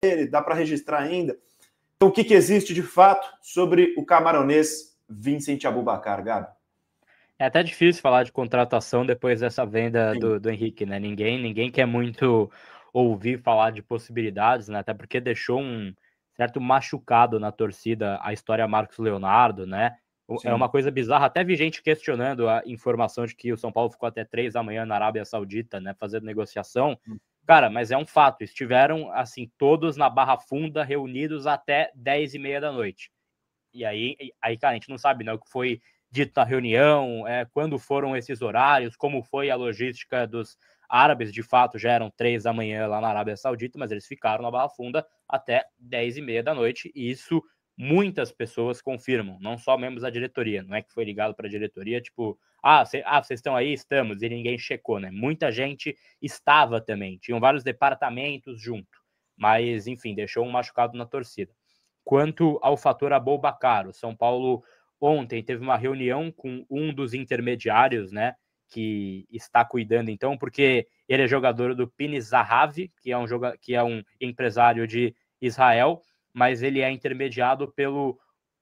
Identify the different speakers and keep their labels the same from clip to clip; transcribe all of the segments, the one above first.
Speaker 1: dele, dá para registrar ainda. Então, o que existe de fato sobre o camaronês Vincent Aboubakar, Gabi?
Speaker 2: É até difícil falar de contratação depois dessa venda do Henrique, né? Ninguém quer muito ouvir falar de possibilidades, né? Até porque deixou um certo machucado na torcida a história Marcos Leonardo, né? Sim. É uma coisa bizarra. Até vi gente questionando a informação de que o São Paulo ficou até 3 da manhã na Arábia Saudita, né? Fazendo negociação. Cara, mas é um fato. Estiveram, assim, todos na Barra Funda, reunidos até 10h30 da noite. E aí, cara, a gente não sabe, né? O que foi dito na reunião, quando foram esses horários, como foi a logística dos árabes. De fato, já eram 3 da manhã lá na Arábia Saudita, mas eles ficaram na Barra Funda até 10h30 da noite, e isso muitas pessoas confirmam, não só membros da diretoria, não é que foi ligado para a diretoria, tipo, vocês estão aí? Estamos, e ninguém checou, né? Muita gente estava também, tinham vários departamentos junto, mas, enfim, deixou um machucado na torcida. Quanto ao fator Aboubakar, o São Paulo ontem teve uma reunião com um dos intermediários, né, que está cuidando, então, porque ele é jogador do Pini Zahavi, que é um empresário de Israel, mas ele é intermediado pelo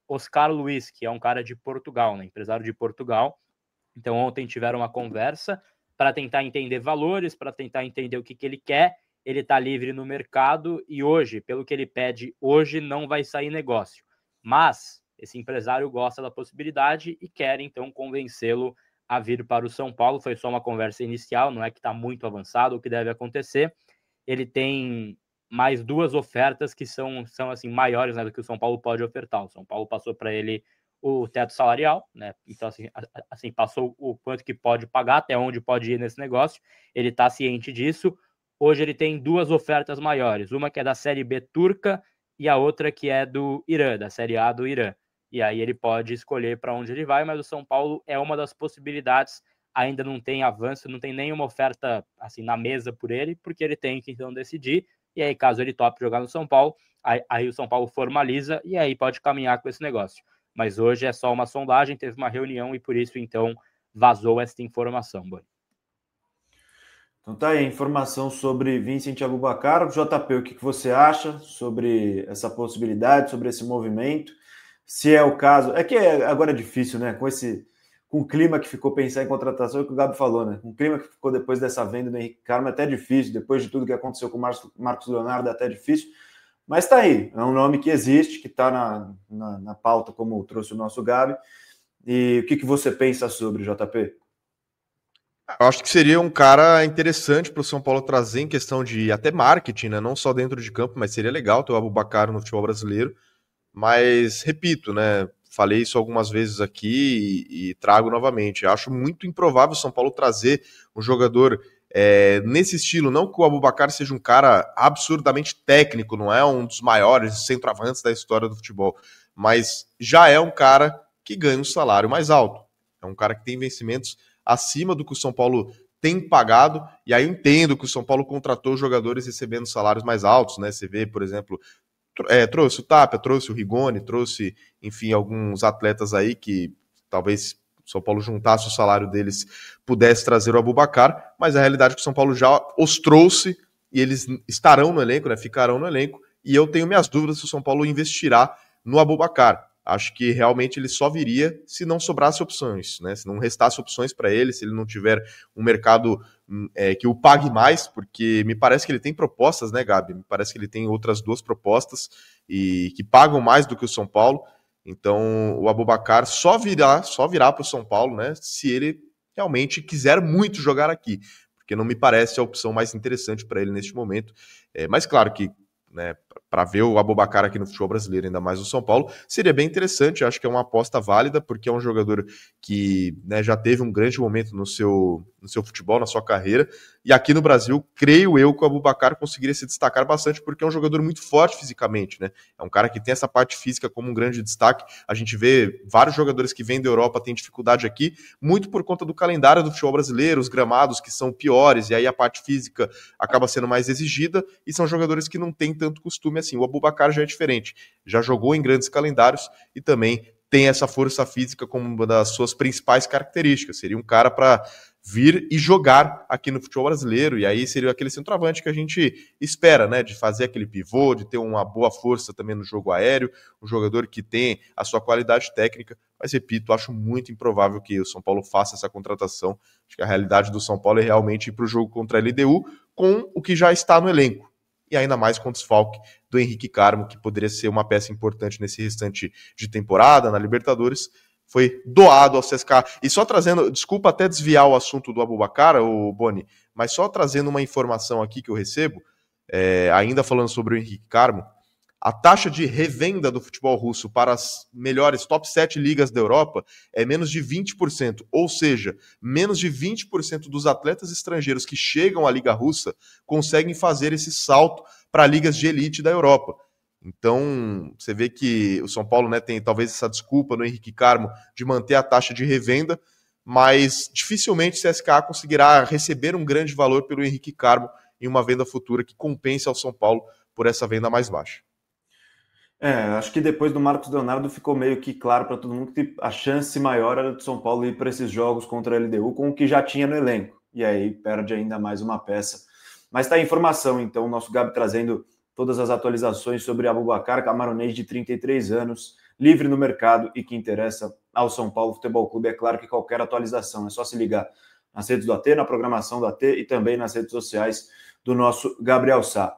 Speaker 2: Oscar Luiz, que é um cara de Portugal, né, empresário de Portugal. Então, ontem tiveram uma conversa para tentar entender valores, para tentar entender o que ele quer. Ele está livre no mercado e hoje, pelo que ele pede hoje, não vai sair negócio. Mas esse empresário gosta da possibilidade e quer, então, convencê-lo a vir para o São Paulo. Foi só uma conversa inicial, não é que está muito avançado o que deve acontecer. Ele tem mais 2 ofertas que são assim, maiores, né, do que o São Paulo pode ofertar. O São Paulo passou para ele o teto salarial, né? Então, assim, passou o quanto que pode pagar, até onde pode ir nesse negócio. Ele está ciente disso. Hoje ele tem 2 ofertas maiores, uma que é da Série B turca e a outra que é do Irã, da Série A do Irã. E aí ele pode escolher para onde ele vai, mas o São Paulo é uma das possibilidades. Ainda não tem avanço, não tem nenhuma oferta assim na mesa por ele, porque ele tem que então decidir. E aí, caso ele tope jogar no São Paulo, aí o São Paulo formaliza e aí pode caminhar com esse negócio. Mas hoje é só uma sondagem, teve uma reunião e por isso então vazou essa informação, Boni.
Speaker 1: Então tá aí a informação sobre Vincent Aboubakar. JP, o que você acha sobre essa possibilidade, sobre esse movimento? Se é o caso... É que agora é difícil, né? Com o clima que ficou pensar em contratação, é o que o Gabi falou, né? Com o clima que ficou depois dessa venda do Henrique Carmo, é até difícil. Depois de tudo que aconteceu com o Marcos Leonardo, é até difícil. Mas tá aí. É um nome que existe, que está na pauta, como trouxe o nosso Gabi. E o que você pensa sobre, JP?
Speaker 3: Eu acho que seria um cara interessante para o São Paulo trazer em questão de até marketing, né? Não só dentro de campo, mas seria legal ter o Aboubakar no futebol brasileiro. Mas, repito, né? Falei isso algumas vezes aqui e trago novamente. Eu acho muito improvável o São Paulo trazer um jogador nesse estilo. Não que o Aboubakar seja um cara absurdamente técnico, não é um dos maiores centroavantes da história do futebol, mas já é um cara que ganha um salário mais alto. É um cara que tem vencimentos acima do que o São Paulo tem pagado, e aí eu entendo que o São Paulo contratou jogadores recebendo salários mais altos, né? Você vê, por exemplo, trouxe o Tapia, trouxe o Rigoni, trouxe, enfim, alguns atletas aí que talvez o São Paulo juntasse o salário deles, pudesse trazer o Aboubakar, mas a realidade é que o São Paulo já os trouxe e eles estarão no elenco, né? Ficarão no elenco, e eu tenho minhas dúvidas se o São Paulo investirá no Aboubakar. Acho que realmente ele só viria se não sobrasse opções, né? Se não restasse opções para ele, se ele não tiver um mercado que o pague mais, porque me parece que ele tem propostas, né, Gabi? Me parece que ele tem outras 2 propostas e que pagam mais do que o São Paulo. Então o Aboubakar só virá para o São Paulo, né? Se ele realmente quiser muito jogar aqui, porque não me parece a opção mais interessante para ele neste momento. Mas claro que, né, para ver o Aboubakar aqui no futebol brasileiro, ainda mais no São Paulo, seria bem interessante. Eu acho que é uma aposta válida, porque é um jogador que, né, já teve um grande momento no seu futebol, na sua carreira, e aqui no Brasil, creio eu que o Aboubakar conseguiria se destacar bastante, porque é um jogador muito forte fisicamente, né? É um cara que tem essa parte física como um grande destaque. A gente vê vários jogadores que vêm da Europa têm dificuldade aqui, muito por conta do calendário do futebol brasileiro, os gramados que são piores, e aí a parte física acaba sendo mais exigida, e são jogadores que não têm tanto costume assim. O Aboubakar já é diferente, já jogou em grandes calendários e também tem essa força física como uma das suas principais características. Seria um cara para vir e jogar aqui no futebol brasileiro, e aí seria aquele centroavante que a gente espera, né, de fazer aquele pivô, de ter uma boa força também no jogo aéreo, um jogador que tem a sua qualidade técnica, mas repito, acho muito improvável que o São Paulo faça essa contratação. Acho que a realidade do São Paulo é realmente ir para o jogo contra a LDU com o que já está no elenco, e ainda mais com o desfalque do Henrique Carmo, que poderia ser uma peça importante nesse restante de temporada, na Libertadores, foi doado ao CSKA. E só trazendo, desculpa até desviar o assunto do Abubakar, o Boni, mas só trazendo uma informação aqui que eu recebo, ainda falando sobre o Henrique Carmo, a taxa de revenda do futebol russo para as melhores top 7 ligas da Europa é menos de 20%, ou seja, menos de 20% dos atletas estrangeiros que chegam à Liga Russa conseguem fazer esse salto para ligas de elite da Europa. Então, você vê que o São Paulo, né, tem talvez essa desculpa no Henrique Carmo de manter a taxa de revenda, mas dificilmente o CSKA conseguirá receber um grande valor pelo Henrique Carmo em uma venda futura que compense ao São Paulo por essa venda mais baixa.
Speaker 1: Acho que depois do Marcos Leonardo ficou meio que claro para todo mundo que a chance maior era do São Paulo ir para esses jogos contra a LDU com o que já tinha no elenco. E aí perde ainda mais uma peça. Mas tá a informação, então, o nosso Gabi trazendo todas as atualizações sobre Abubakar, camaronês de 33 anos, livre no mercado e que interessa ao São Paulo Futebol Clube. É claro que qualquer atualização é só se ligar nas redes do AT, na programação do AT e também nas redes sociais do nosso Gabriel Sá.